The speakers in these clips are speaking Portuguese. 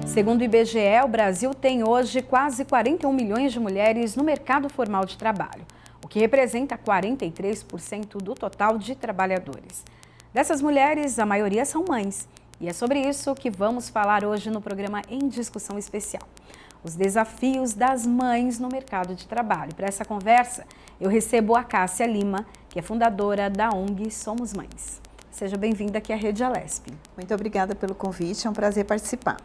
Segundo o IBGE, o Brasil tem hoje quase 41 milhões de mulheres no mercado formal de trabalho, o que representa 43% do total de trabalhadores. Dessas mulheres, a maioria são mães, e é sobre isso que vamos falar hoje no programa Em Discussão Especial. Os desafios das mães no mercado de trabalho. Para essa conversa, eu recebo a Cássia Lima, que é fundadora da ONG Somos Mães. Seja bem-vinda aqui à Rede Alesp. Muito obrigada pelo convite, é um prazer participar.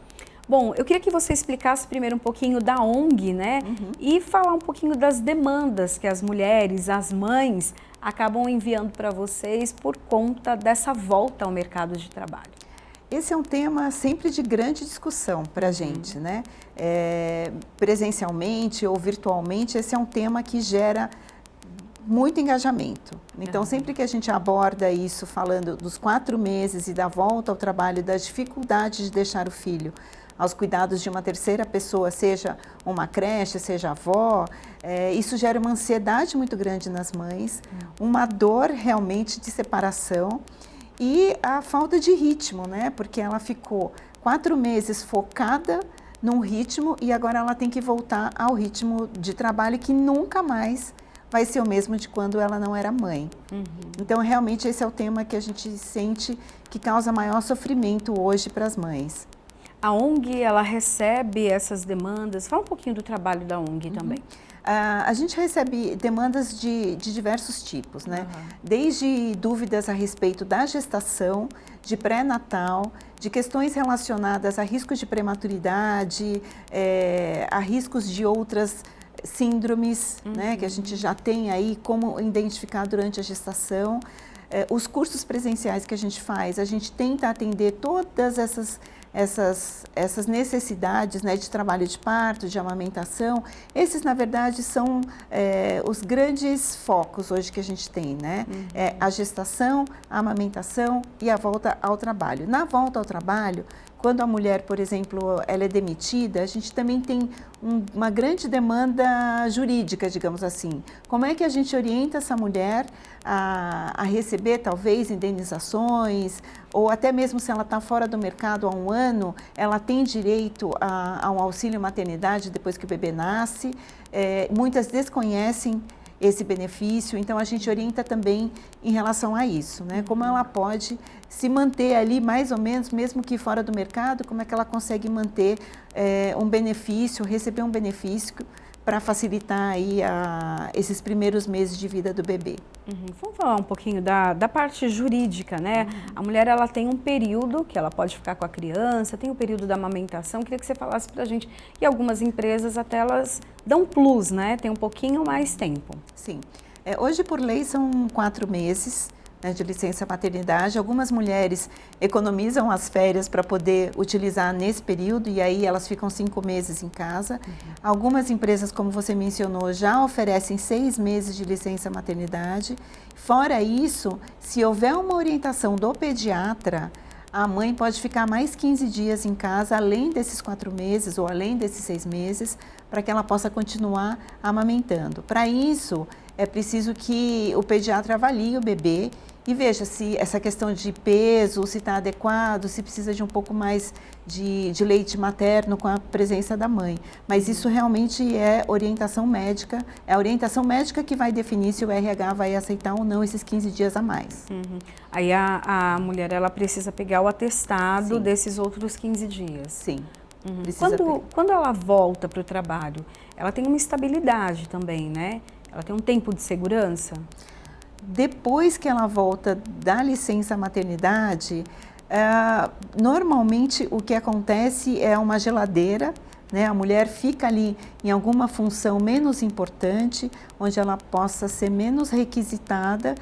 Bom, eu queria que você explicasse primeiro um pouquinho da ONG, né? E falar um pouquinho das demandas que as mulheres, as mães, acabam enviando para vocês por conta dessa volta ao mercado de trabalho. Esse é um tema sempre de grande discussão para a gente, né? Presencialmente ou virtualmente, esse é um tema que gera muito engajamento. Então, sempre que a gente aborda isso, falando dos 4 meses e da volta ao trabalho, das dificuldades de deixar o filho aos cuidados de uma terceira pessoa, seja uma creche, seja avó, isso gera uma ansiedade muito grande nas mães, uma dor realmente de separação e a falta de ritmo, né? Porque ela ficou 4 meses focada num ritmo e agora ela tem que voltar ao ritmo de trabalho que nunca mais vai ser o mesmo de quando ela não era mãe. Então, realmente, esse é o tema que a gente sente que causa maior sofrimento hoje para as mães. A ONG, ela recebe essas demandas. Fala um pouquinho do trabalho da ONG também. A gente recebe demandas de diversos tipos, né? Desde dúvidas a respeito da gestação, de pré-natal, de questões relacionadas a riscos de prematuridade, a riscos de outras síndromes, né, que a gente já tem aí como identificar durante a gestação. Os cursos presenciais que a gente tenta atender todas essas necessidades, né, de trabalho de parto, de amamentação. Esses, na verdade, são os grandes focos hoje que a gente tem, né? A gestação, a amamentação e a volta ao trabalho. Na volta ao trabalho, quando a mulher, por exemplo, ela é demitida, a gente também tem uma grande demanda jurídica, digamos assim. Como é que a gente orienta essa mulher a receber, talvez, indenizações, ou até mesmo se ela está fora do mercado há um ano, ela tem direito a um auxílio maternidade depois que o bebê nasce. Muitas desconhecem esse benefício, então a gente orienta também em relação a isso, né? Como ela pode se manter ali mais ou menos, mesmo que fora do mercado, como é que ela consegue manter um benefício, receber um benefício para facilitar aí esses primeiros meses de vida do bebê. Vamos falar um pouquinho da parte jurídica, né? A mulher, ela tem um período que ela pode ficar com a criança, tem o período da amamentação. Queria que você falasse para a gente, e algumas empresas até elas dão plus, né? Tem um pouquinho mais tempo. Sim. Hoje, por lei, são 4 meses, né, de licença maternidade. Algumas mulheres economizam as férias para poder utilizar nesse período e aí elas ficam 5 meses em casa. Algumas empresas, como você mencionou, já oferecem 6 meses de licença maternidade. Fora isso, se houver uma orientação do pediatra, a mãe pode ficar mais 15 dias em casa, além desses 4 meses ou além desses 6 meses, para que ela possa continuar amamentando. Para isso, é preciso que o pediatra avalie o bebê e veja se essa questão de peso, se está adequado, se precisa de um pouco mais de leite materno com a presença da mãe. Mas isso realmente é orientação médica, é a orientação médica que vai definir se o RH vai aceitar ou não esses 15 dias a mais. Aí a mulher, ela precisa pegar o atestado Sim. desses outros 15 dias. Sim. Quando ela volta para o trabalho, ela tem uma estabilidade também, né? Ela tem um tempo de segurança? Depois que ela volta da licença maternidade, normalmente o que acontece é uma geladeira, né? A mulher fica ali em alguma função menos importante, onde ela possa ser menos requisitada.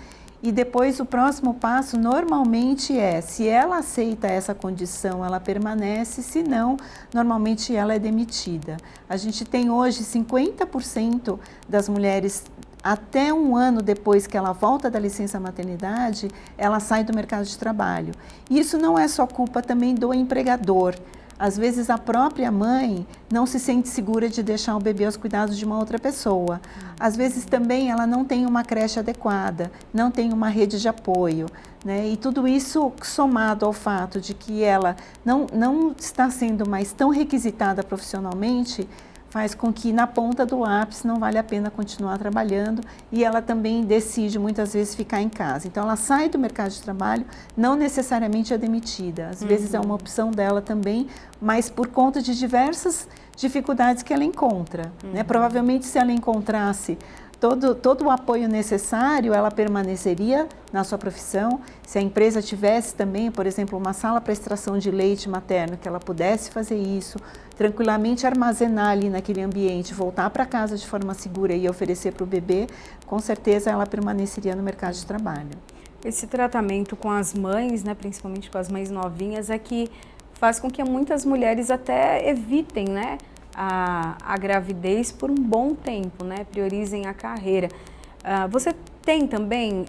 E depois o próximo passo normalmente se ela aceita essa condição, ela permanece, se não, normalmente ela é demitida. A gente tem hoje 50% das mulheres, até um ano depois que ela volta da licença maternidade, ela sai do mercado de trabalho. E isso não é só culpa também do empregador. Às vezes a própria mãe não se sente segura de deixar o bebê aos cuidados de uma outra pessoa. Às vezes também ela não tem uma creche adequada, não tem uma rede de apoio, né? E tudo isso somado ao fato de que ela não está sendo mais tão requisitada profissionalmente, faz com que na ponta do lápis não vale a pena continuar trabalhando e ela também decide muitas vezes ficar em casa. Então ela sai do mercado de trabalho, não necessariamente é demitida, às vezes é uma opção dela também, mas por conta de diversas dificuldades que ela encontra, né? Provavelmente se ela encontrasse todo o apoio necessário, ela permaneceria na sua profissão. Se a empresa tivesse também, por exemplo, uma sala para extração de leite materno, que ela pudesse fazer isso, tranquilamente armazenar ali naquele ambiente, voltar para casa de forma segura e oferecer para o bebê, com certeza ela permaneceria no mercado de trabalho. Esse tratamento com as mães, né, principalmente com as mães novinhas, é que faz com que muitas mulheres até evitem, né, a gravidez por um bom tempo, né? Priorizem a carreira. Você tem também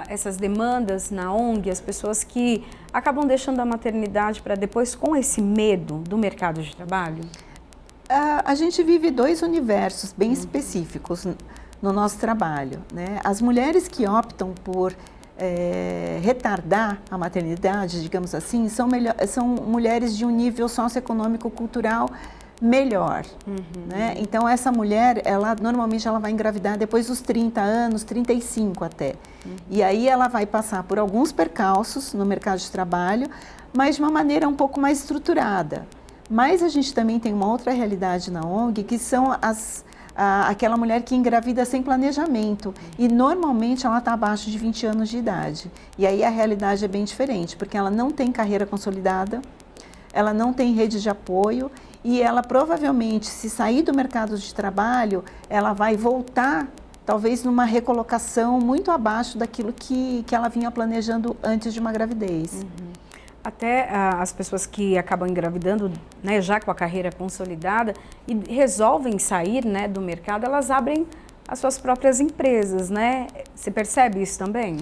essas demandas na ONG, as pessoas que acabam deixando a maternidade para depois com esse medo do mercado de trabalho? A gente vive dois universos bem específicos no nosso trabalho, né? As mulheres que optam por retardar a maternidade, digamos assim, são mulheres de um nível socioeconômico cultural melhor, né? Então essa mulher, normalmente ela vai engravidar depois dos 30 anos, 35 até. E aí ela vai passar por alguns percalços no mercado de trabalho, mas de uma maneira um pouco mais estruturada. Mas a gente também tem uma outra realidade na ONG, que são aquela mulher que engravida sem planejamento e normalmente ela está abaixo de 20 anos de idade. E aí a realidade é bem diferente, porque ela não tem carreira consolidada, ela não tem rede de apoio e ela provavelmente, se sair do mercado de trabalho, ela vai voltar talvez numa recolocação muito abaixo daquilo que ela vinha planejando antes de uma gravidez. Até as pessoas que acabam engravidando, né, já com a carreira consolidada e resolvem sair, né, do mercado, elas abrem as suas próprias empresas, né? Você percebe isso também?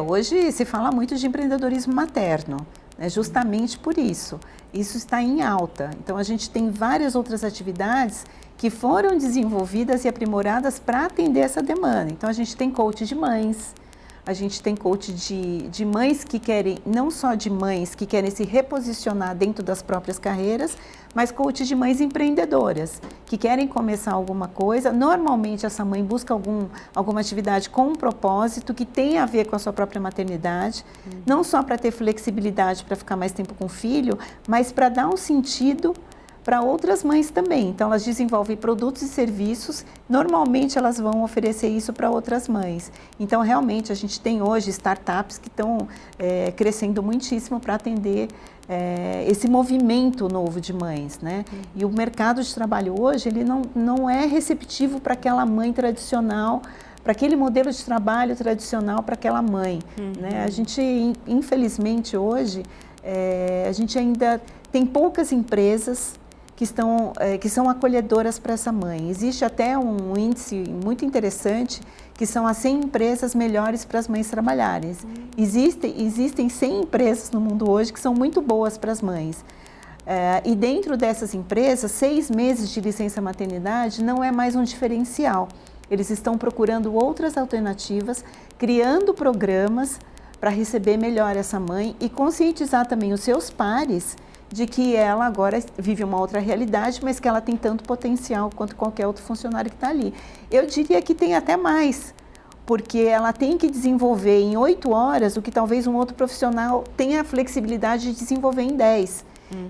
Hoje se fala muito de empreendedorismo materno. Justamente por isso. Isso está em alta. Então, a gente tem várias outras atividades que foram desenvolvidas e aprimoradas para atender essa demanda. Então, a gente tem coach de mães, a gente tem coach de mães que querem, não só de mães que querem se reposicionar dentro das próprias carreiras, mas coach de mães empreendedoras, que querem começar alguma coisa. Normalmente essa mãe busca alguma atividade com um propósito que tem a ver com a sua própria maternidade, não só para ter flexibilidade para ficar mais tempo com o filho, mas para dar um sentido para outras mães também. Então, elas desenvolvem produtos e serviços, normalmente elas vão oferecer isso para outras mães. Então, realmente, a gente tem hoje startups que estão crescendo muitíssimo para atender esse movimento novo de mães, né? E o mercado de trabalho hoje, ele não é receptivo para aquela mãe tradicional, para aquele modelo de trabalho tradicional para aquela mãe, né? A gente, infelizmente, hoje, a gente ainda tem poucas empresas que são acolhedoras para essa mãe. Existe até um índice muito interessante, que são as 100 empresas melhores para as mães trabalharem. Existem 100 empresas no mundo hoje que são muito boas para as mães. E dentro dessas empresas, 6 meses de licença maternidade não é mais um diferencial. Eles estão procurando outras alternativas, criando programas para receber melhor essa mãe e conscientizar também os seus pares de que ela agora vive uma outra realidade, mas que ela tem tanto potencial quanto qualquer outro funcionário que está ali. Eu diria que tem até mais, porque ela tem que desenvolver em 8 horas o que talvez um outro profissional tenha a flexibilidade de desenvolver em 10.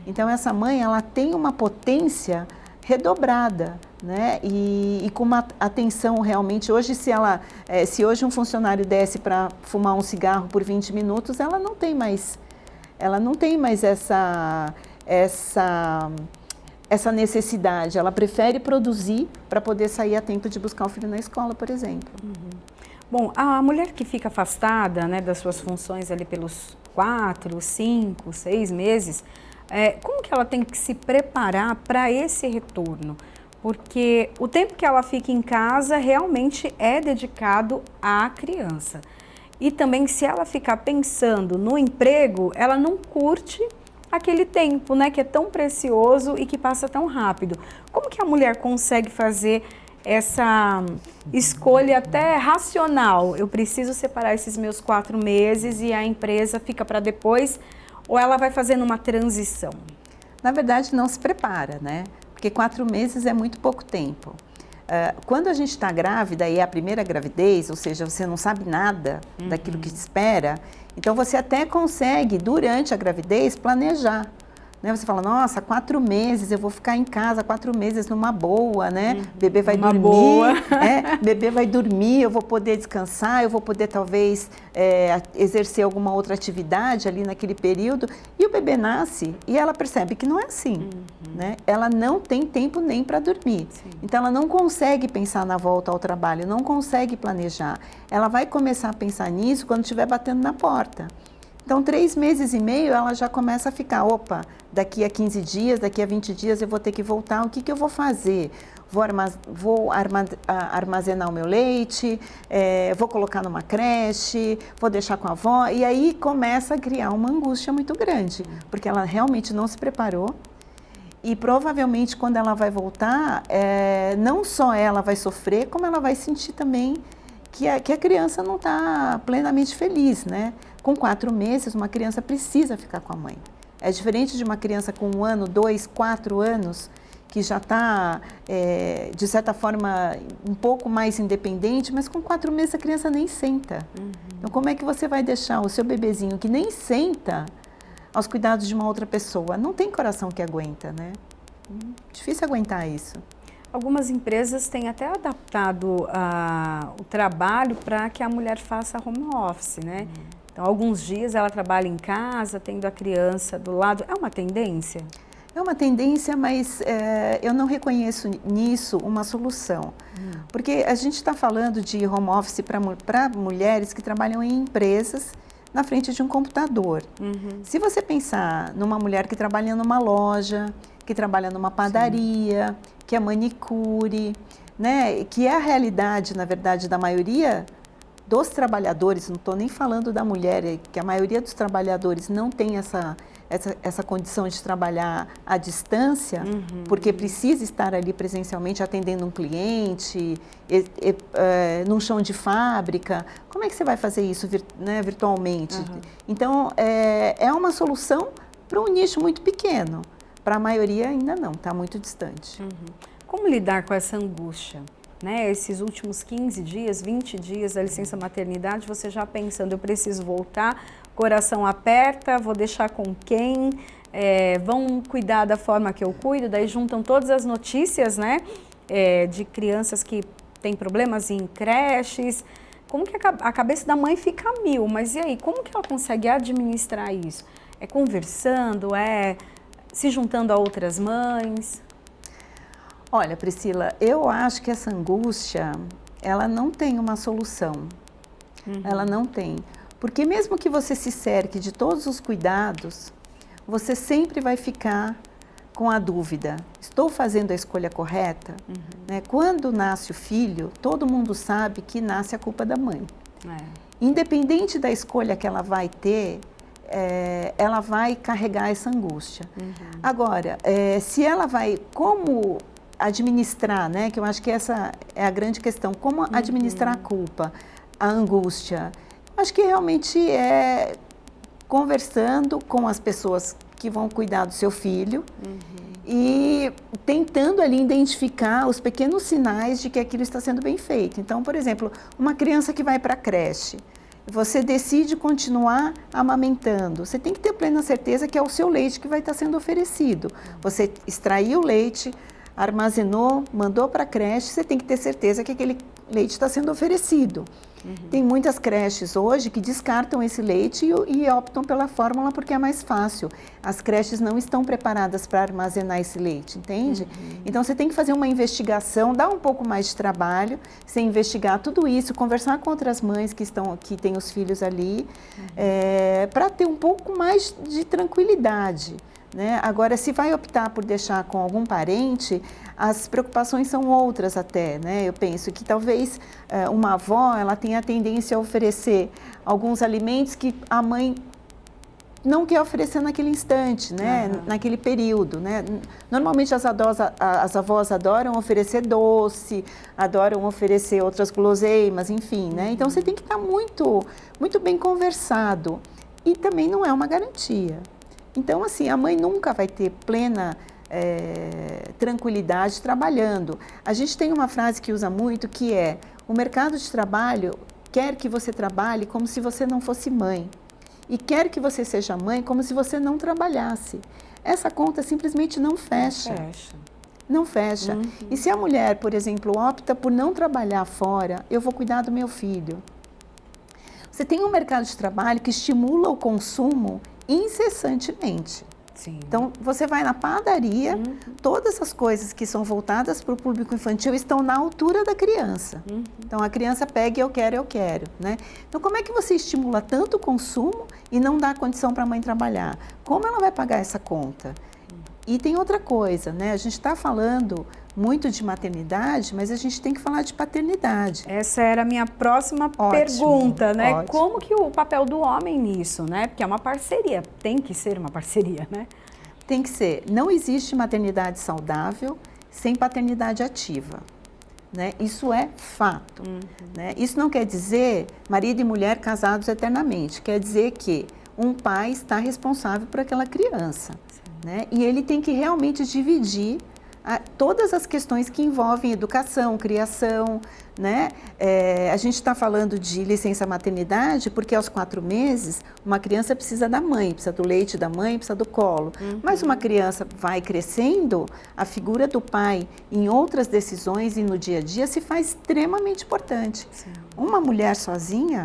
Então, essa mãe, ela tem uma potência redobrada, né? E com uma atenção realmente, hoje se hoje um funcionário desce para fumar um cigarro por 20 minutos, ela não tem mais essa necessidade, ela prefere produzir para poder sair a tempo de buscar o filho na escola, por exemplo. Bom, a mulher que fica afastada, né, das suas funções ali pelos 4, 5, 6 meses, como que ela tem que se preparar para esse retorno? Porque o tempo que ela fica em casa realmente é dedicado à criança. E também, se ela ficar pensando no emprego, ela não curte aquele tempo, né, que é tão precioso e que passa tão rápido. Como que a mulher consegue fazer essa escolha até racional? Eu preciso separar esses meus 4 meses e a empresa fica para depois, ou ela vai fazendo uma transição? Na verdade, não se prepara, né? Porque 4 meses é muito pouco tempo. Quando a gente está grávida e é a primeira gravidez, ou seja, você não sabe nada daquilo que te espera, então você até consegue, durante a gravidez, planejar. Né? Você fala, nossa, 4 meses, eu vou ficar em casa 4 meses numa boa, né? Bebê vai dormir, boa. Bebê vai dormir, eu vou poder descansar, eu vou poder talvez exercer alguma outra atividade ali naquele período. E o bebê nasce e ela percebe que não é assim, né? Ela não tem tempo nem para dormir. Sim. Então ela não consegue pensar na volta ao trabalho, não consegue planejar. Ela vai começar a pensar nisso quando estiver batendo na porta. Então, 3 meses e meio, ela já começa a ficar, opa, daqui a 15 dias, daqui a 20 dias eu vou ter que voltar, o que eu vou fazer? Vou armazenar o meu leite, vou colocar numa creche, vou deixar com a avó, e aí começa a criar uma angústia muito grande, porque ela realmente não se preparou, e provavelmente quando ela vai voltar, não só ela vai sofrer, como ela vai sentir também que a criança não está plenamente feliz, né? Com 4 meses, uma criança precisa ficar com a mãe. É diferente de uma criança com 1 ano, 2, 4 anos, que já está, de certa forma, um pouco mais independente, mas com 4 meses a criança nem senta. Então, como é que você vai deixar o seu bebezinho que nem senta aos cuidados de uma outra pessoa? Não tem coração que aguenta, né? Difícil aguentar isso. Algumas empresas têm até adaptado o trabalho para que a mulher faça home office, né? Então, alguns dias ela trabalha em casa, tendo a criança do lado. É uma tendência? É uma tendência, mas eu não reconheço nisso uma solução. Porque a gente está falando de home office para mulheres que trabalham em empresas na frente de um computador. Se você pensar numa mulher que trabalha numa loja, que trabalha numa padaria, que é manicure, né? Que é a realidade, na verdade, da maioria dos trabalhadores, não estou nem falando da mulher, que a maioria dos trabalhadores não tem essa condição de trabalhar à distância, porque precisa estar ali presencialmente atendendo um cliente, num chão de fábrica. Como é que você vai fazer isso virtualmente? Então, é uma solução para um nicho muito pequeno. Para a maioria ainda não, está muito distante. Como lidar com essa angústia? Né? Esses últimos 15 dias, 20 dias da licença maternidade, você já pensando, eu preciso voltar, coração aperta, vou deixar com quem? Vão cuidar da forma que eu cuido? Daí juntam todas as notícias, né? De crianças que têm problemas em creches. Como que a cabeça da mãe fica a mil? Mas e aí, como que ela consegue administrar isso? É conversando, se juntando a outras mães? Olha, Priscila, eu acho que essa angústia, ela não tem uma solução. Ela não tem. Porque mesmo que você se cerque de todos os cuidados, você sempre vai ficar com a dúvida. Estou fazendo a escolha correta? Né? Quando nasce o filho, todo mundo sabe que nasce a culpa da mãe. Independente da escolha que ela vai ter, ela vai carregar essa angústia. Agora, se ela vai, como administrar, né, que eu acho que essa é a grande questão, como administrar a culpa, a angústia, acho que realmente é conversando com as pessoas que vão cuidar do seu filho e tentando ali identificar os pequenos sinais de que aquilo está sendo bem feito. Então, por exemplo, uma criança que vai para a creche, você decide continuar amamentando, você tem que ter plena certeza que é o seu leite que vai estar sendo oferecido. Você extraiu o leite, armazenou, mandou para a creche, você tem que ter certeza que aquele leite está sendo oferecido. Tem muitas creches hoje que descartam esse leite e optam pela fórmula porque é mais fácil. As creches não estão preparadas para armazenar esse leite, entende? Então você tem que fazer uma investigação, dar um pouco mais de trabalho, você investigar tudo isso, conversar com outras mães que têm os filhos ali, para ter um pouco mais de tranquilidade. Né? Agora, se vai optar por deixar com algum parente, as preocupações são outras até, né? Eu penso que talvez uma avó, ela tenha a tendência a oferecer alguns alimentos que a mãe não quer oferecer naquele instante, né? Naquele período, né? Normalmente as avós adoram oferecer doce, adoram oferecer outras guloseimas, enfim, né? Então você tem que estar muito bem conversado e também não é uma garantia. Então, assim, a mãe nunca vai ter plena tranquilidade trabalhando. A gente tem uma frase que usa muito que é: o mercado de trabalho quer que você trabalhe como se você não fosse mãe e quer que você seja mãe como se você não trabalhasse. Essa conta simplesmente não fecha. Não fecha. E se a mulher, por exemplo, opta por não trabalhar fora, eu vou cuidar do meu filho. Você tem um mercado de trabalho que estimula o consumo incessantemente. Sim. Então, você vai na padaria, todas as coisas que são voltadas para o público infantil estão na altura da criança. Então, a criança pega eu quero, né? Então, como é que você estimula tanto o consumo e não dá condição para a mãe trabalhar? Como ela vai pagar essa conta? E tem outra coisa, né? A gente está falando muito de maternidade, mas a gente tem que falar de paternidade. Essa era a minha próxima pergunta, né? Ótimo. Como que o papel do homem nisso, né? Porque é uma parceria, tem que ser uma parceria, né? Tem que ser. Não existe maternidade saudável sem paternidade ativa, né? Isso é fato, né? Isso não quer dizer marido e mulher casados eternamente, quer dizer que um pai está responsável por aquela criança, né? E ele tem que realmente dividir todas as questões que envolvem educação, criação, né? A gente está falando de licença maternidade porque aos 4 meses uma criança precisa da mãe, precisa do leite da mãe, precisa do colo. Mas uma criança vai crescendo, a figura do pai em outras decisões e no dia a dia se faz extremamente importante. Sim. Uma mulher sozinha,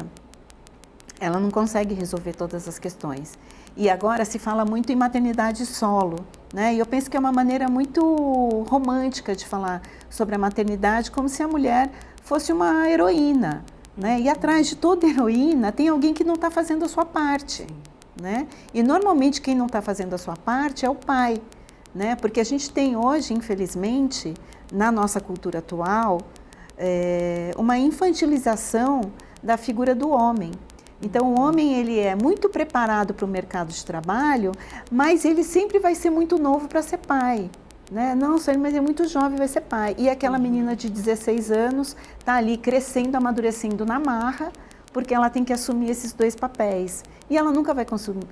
ela não consegue resolver todas as questões. E agora se fala muito em maternidade solo, né? E eu penso que é uma maneira muito romântica de falar sobre a maternidade, como se a mulher fosse uma heroína, né? E atrás de toda heroína tem alguém que não está fazendo a sua parte, né? E normalmente quem não está fazendo a sua parte é o pai, né? Porque a gente tem hoje, infelizmente, na nossa cultura atual, uma infantilização da figura do homem. Então, o homem ele é muito preparado para o mercado de trabalho, mas ele sempre vai ser muito novo para ser pai, né? Não, mas é muito jovem, vai ser pai. E aquela menina de 16 anos está ali crescendo, amadurecendo na marra, porque ela tem que assumir esses 2 papéis. E ela nunca vai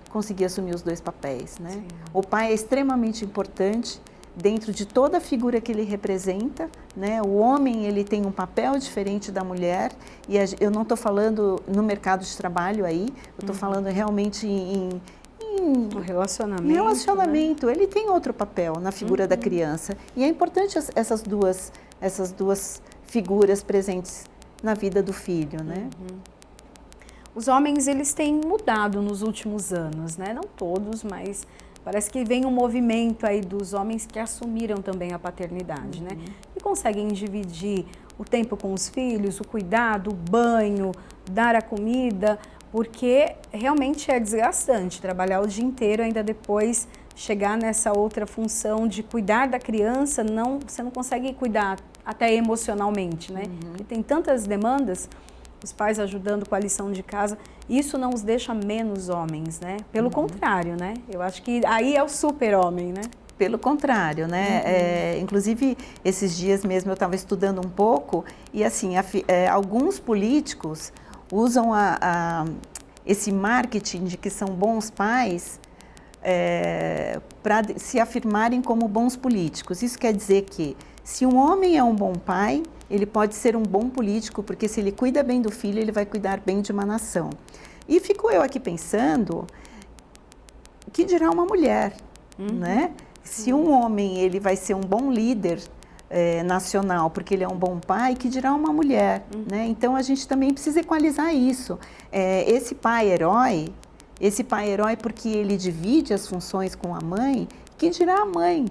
conseguir assumir os 2 papéis, né? Sim. O pai é extremamente importante dentro de toda a figura que ele representa, né? O homem ele tem um papel diferente da mulher e eu não estou falando no mercado de trabalho aí, eu estou falando realmente em relacionamento, né? Ele tem outro papel na figura da criança e é importante essas duas figuras presentes na vida do filho, né? Os homens eles têm mudado nos últimos anos, né? Não todos, mas parece que vem um movimento aí dos homens que assumiram também a paternidade, né? E conseguem dividir o tempo com os filhos, o cuidado, o banho, dar a comida, porque realmente é desgastante trabalhar o dia inteiro, ainda depois chegar nessa outra função de cuidar da criança, você não consegue cuidar até emocionalmente, né? Porque tem tantas demandas, os pais ajudando com a lição de casa, isso não os deixa menos homens, né? Pelo contrário, né? Eu acho que aí é o super-homem, né? Pelo contrário, né? Inclusive, esses dias mesmo eu estava estudando um pouco e, assim, alguns políticos usam esse marketing de que são bons pais para se afirmarem como bons políticos. Isso quer dizer que se um homem é um bom pai, ele pode ser um bom político, porque se ele cuida bem do filho, ele vai cuidar bem de uma nação. E fico eu aqui pensando, que dirá uma mulher, né? Se um homem ele vai ser um bom líder nacional, porque ele é um bom pai, que dirá uma mulher, né? Então a gente também precisa equalizar isso. Esse pai herói porque ele divide as funções com a mãe, que dirá a mãe,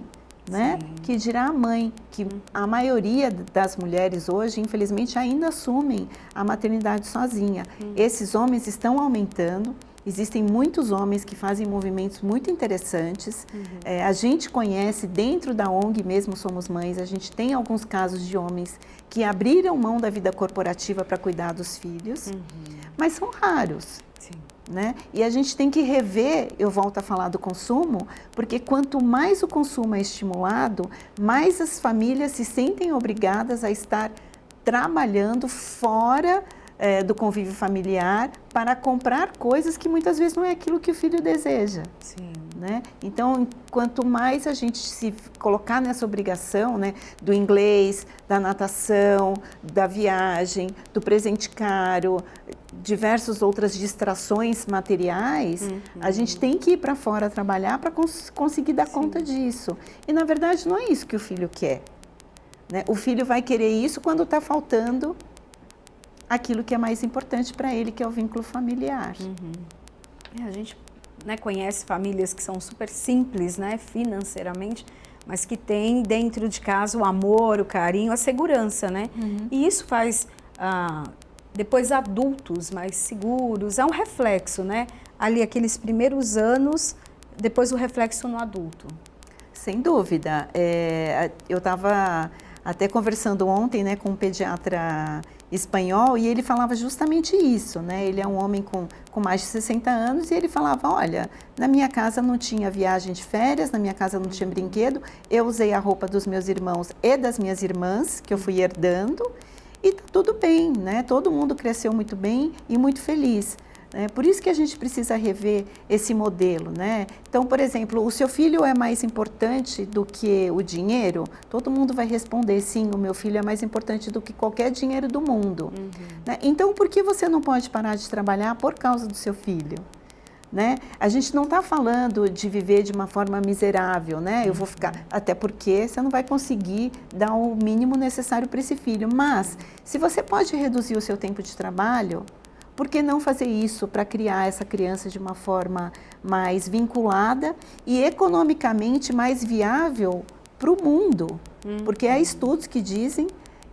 né? Que dirá a mãe, que a maioria das mulheres hoje, infelizmente, ainda assumem a maternidade sozinha. Esses homens estão aumentando, existem muitos homens que fazem movimentos muito interessantes. A gente conhece, dentro da ONG mesmo Somos Mães, a gente tem alguns casos de homens que abriram mão da vida corporativa para cuidar dos filhos, mas são raros. Sim. né? E a gente tem que rever, eu volto a falar do consumo, porque quanto mais o consumo é estimulado, mais as famílias se sentem obrigadas a estar trabalhando fora do convívio familiar para comprar coisas que muitas vezes não é aquilo que o filho deseja. Sim. Né? Então, quanto mais a gente se colocar nessa obrigação, né, do inglês, da natação, da viagem, do presente caro, diversas outras distrações materiais, a gente tem que ir para fora trabalhar para conseguir dar conta disso. E, na verdade, não é isso que o filho quer. Né? O filho vai querer isso quando está faltando aquilo que é mais importante para ele, que é o vínculo familiar. A gente, né, conhece famílias que são super simples, né, financeiramente, mas que têm dentro de casa o amor, o carinho, a segurança, né? E isso faz, depois, adultos mais seguros. É um reflexo, né? Ali, aqueles primeiros anos, depois o reflexo no adulto. Sem dúvida. Eu estava até conversando ontem, né, com um pediatra espanhol, e ele falava justamente isso, né? Ele é um homem com mais de 60 anos e ele falava, olha, na minha casa não tinha viagem de férias, na minha casa não tinha brinquedo, eu usei a roupa dos meus irmãos e das minhas irmãs, que eu fui herdando, e tá tudo bem, né? Todo mundo cresceu muito bem e muito feliz. Por isso que a gente precisa rever esse modelo, né? Então, por exemplo, o seu filho é mais importante do que o dinheiro? Todo mundo vai responder, sim, o meu filho é mais importante do que qualquer dinheiro do mundo. Né? Então, por que você não pode parar de trabalhar por causa do seu filho? Né? A gente não está falando de viver de uma forma miserável, né? Eu vou ficar, até porque você não vai conseguir dar o mínimo necessário para esse filho. Mas, se você pode reduzir o seu tempo de trabalho, por que não fazer isso para criar essa criança de uma forma mais vinculada e economicamente mais viável para o mundo? Porque há estudos que dizem,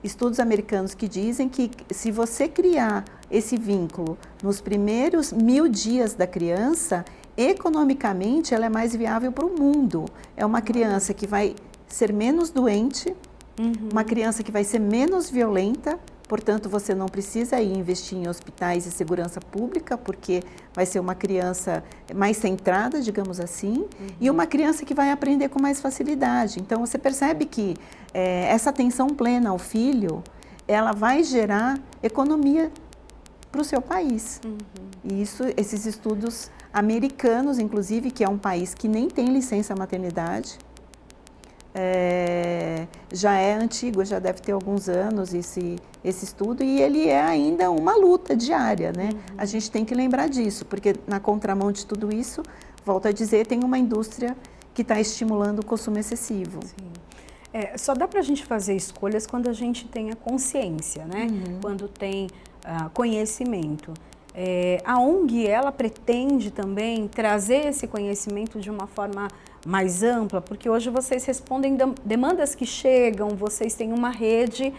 estudos americanos que dizem que se você criar esse vínculo nos primeiros 1000 dias da criança, economicamente ela é mais viável para o mundo. É uma criança que vai ser menos doente, uma criança que vai ser menos violenta. Portanto, você não precisa ir investir em hospitais e segurança pública, porque vai ser uma criança mais centrada, digamos assim, e uma criança que vai aprender com mais facilidade. Então, você percebe que essa atenção plena ao filho, ela vai gerar economia para o seu país. E esses estudos americanos, inclusive, que é um país que nem tem licença maternidade, já é antigo, já deve ter alguns anos esse estudo, e ele é ainda uma luta diária, né? A gente tem que lembrar disso, porque na contramão de tudo isso, volto a dizer, tem uma indústria que está estimulando o consumo excessivo. Sim. Só dá para a gente fazer escolhas quando a gente tem a consciência, né? Quando tem conhecimento. A ONG, ela pretende também trazer esse conhecimento de uma forma mais ampla, porque hoje vocês respondem demandas que chegam, vocês têm uma rede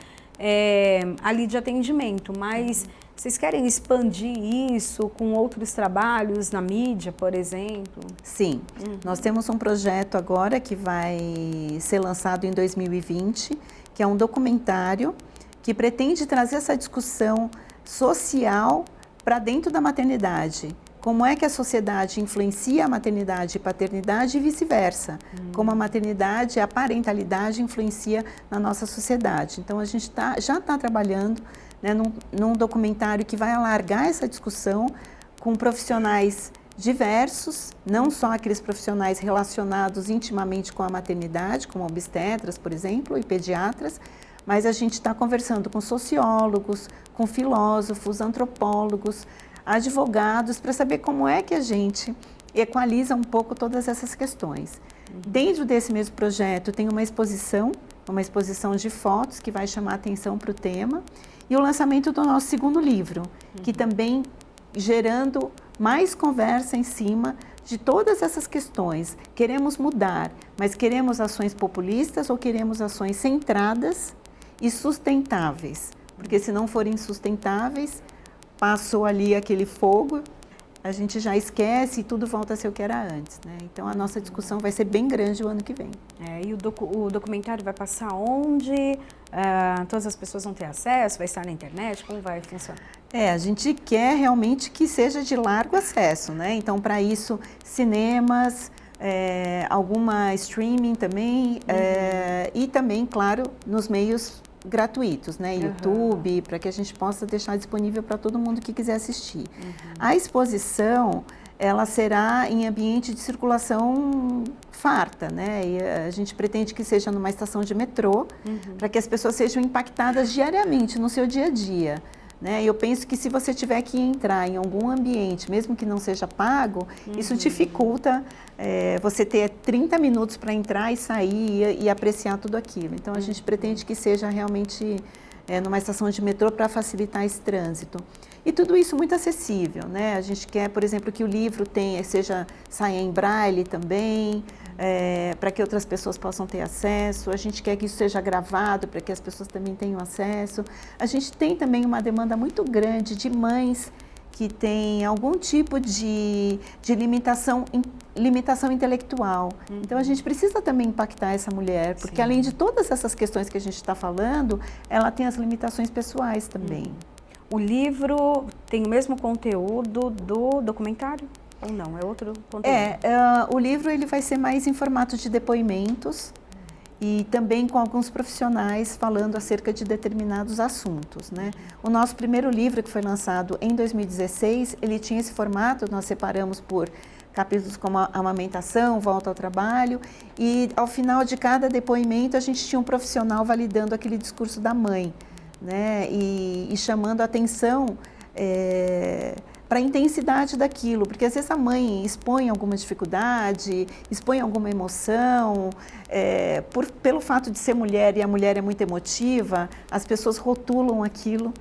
ali de atendimento, mas vocês querem expandir isso com outros trabalhos na mídia, por exemplo? Sim, nós temos um projeto agora que vai ser lançado em 2020, que é um documentário que pretende trazer essa discussão social para dentro da maternidade. Como é que a sociedade influencia a maternidade e paternidade e vice-versa. Como a maternidade e a parentalidade influencia na nossa sociedade. Então, a gente já está trabalhando, né, num documentário que vai alargar essa discussão com profissionais diversos, não só aqueles profissionais relacionados intimamente com a maternidade, como obstetras, por exemplo, e pediatras, mas a gente está conversando com sociólogos, com filósofos, antropólogos, advogados, para saber como é que a gente equaliza um pouco todas essas questões. Dentro desse mesmo projeto tem uma exposição de fotos que vai chamar atenção para o tema, e o lançamento do nosso segundo livro, que também gerando mais conversa em cima de todas essas questões. Queremos mudar, mas queremos ações populistas ou queremos ações centradas e sustentáveis? Porque se não forem sustentáveis, passou ali aquele fogo a gente já esquece e tudo volta a ser o que era antes, né? Então a nossa discussão vai ser bem grande o ano que vem. E o documentário vai passar onde? Todas as pessoas vão ter acesso? Vai estar na internet? Como vai funcionar? A gente quer realmente que seja de largo acesso, né? Então, para isso, cinemas, alguma streaming também, e também, claro, nos meios gratuitos, né? YouTube, para que a gente possa deixar disponível para todo mundo que quiser assistir. A exposição, ela será em ambiente de circulação farta, né? E a gente pretende que seja numa estação de metrô, para que as pessoas sejam impactadas diariamente no seu dia a dia. Né? Eu penso que se você tiver que entrar em algum ambiente, mesmo que não seja pago, isso dificulta você ter 30 minutos para entrar e sair e apreciar tudo aquilo. Então, a gente pretende que seja realmente numa estação de metrô para facilitar esse trânsito. E tudo isso muito acessível, né? A gente quer, por exemplo, que o livro saia em braille também, para que outras pessoas possam ter acesso. A gente quer que isso seja gravado para que as pessoas também tenham acesso. A gente tem também uma demanda muito grande de mães que têm algum tipo de limitação intelectual. Então, a gente precisa também impactar essa mulher, porque além de todas essas questões que a gente está falando, ela tem as limitações pessoais também. O livro tem o mesmo conteúdo do documentário? Ou não? É outro conteúdo? O livro ele vai ser mais em formato de depoimentos e também com alguns profissionais falando acerca de determinados assuntos, né? O nosso primeiro livro, que foi lançado em 2016, ele tinha esse formato, nós separamos por capítulos como a amamentação, volta ao trabalho, e ao final de cada depoimento a gente tinha um profissional validando aquele discurso da mãe, né? E chamando a atenção para a intensidade daquilo, porque às vezes a mãe expõe alguma dificuldade, expõe alguma emoção, pelo fato de ser mulher e a mulher é muito emotiva, as pessoas rotulam aquilo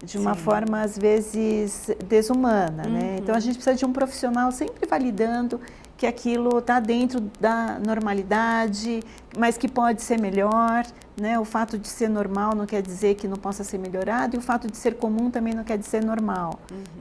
de uma forma, às vezes, desumana, né? Então, a gente precisa de um profissional sempre validando que aquilo está dentro da normalidade, mas que pode ser melhor, né? O fato de ser normal não quer dizer que não possa ser melhorado, e o fato de ser comum também não quer dizer normal.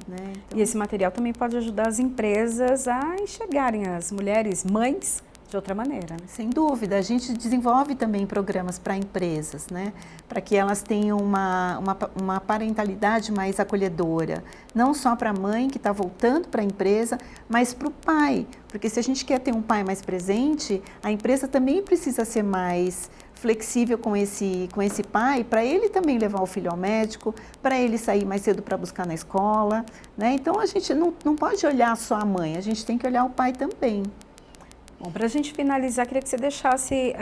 Né? Então... E esse material também pode ajudar as empresas a enxergarem as mulheres mães de outra maneira. Né? Sem dúvida, a gente desenvolve também programas para empresas, né? Para que elas tenham uma parentalidade mais acolhedora, não só para a mãe que está voltando para a empresa, mas para o pai, porque se a gente quer ter um pai mais presente, a empresa também precisa ser mais flexível com esse pai, para ele também levar o filho ao médico, para ele sair mais cedo para buscar na escola, né? Então a gente não pode olhar só a mãe, a gente tem que olhar o pai também. Bom, para a gente finalizar, queria que você deixasse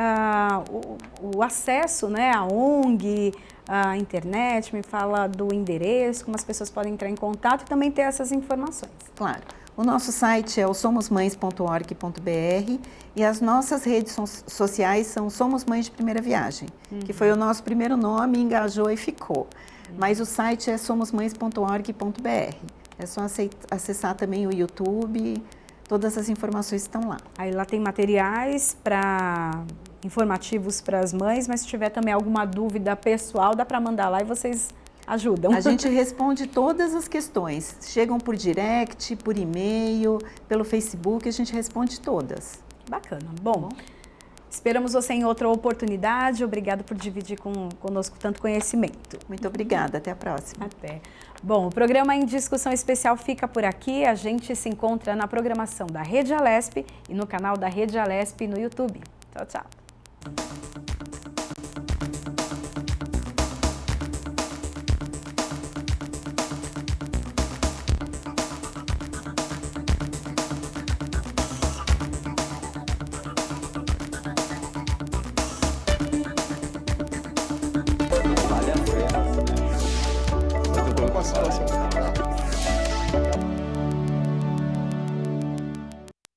o acesso, né, à ONG, à internet, me fala do endereço, como as pessoas podem entrar em contato e também ter essas informações. Claro. O nosso site é o somosmães.org.br e as nossas redes sociais são Somos Mães de Primeira Viagem, que foi o nosso primeiro nome, engajou e ficou. Mas o site é somosmães.org.br. É só acessar também o YouTube. Todas as informações estão lá. Aí lá tem materiais informativos para as mães, mas se tiver também alguma dúvida pessoal, dá para mandar lá e vocês ajudam. A gente responde todas as questões. Chegam por direct, por e-mail, pelo Facebook, a gente responde todas. Bacana. Bom, esperamos você em outra oportunidade. Obrigada por dividir conosco tanto conhecimento. Muito obrigada. Até a próxima. Até. Bom, o programa em discussão especial fica por aqui. A gente se encontra na programação da Rede Alesp e no canal da Rede Alesp no YouTube. Tchau, tchau.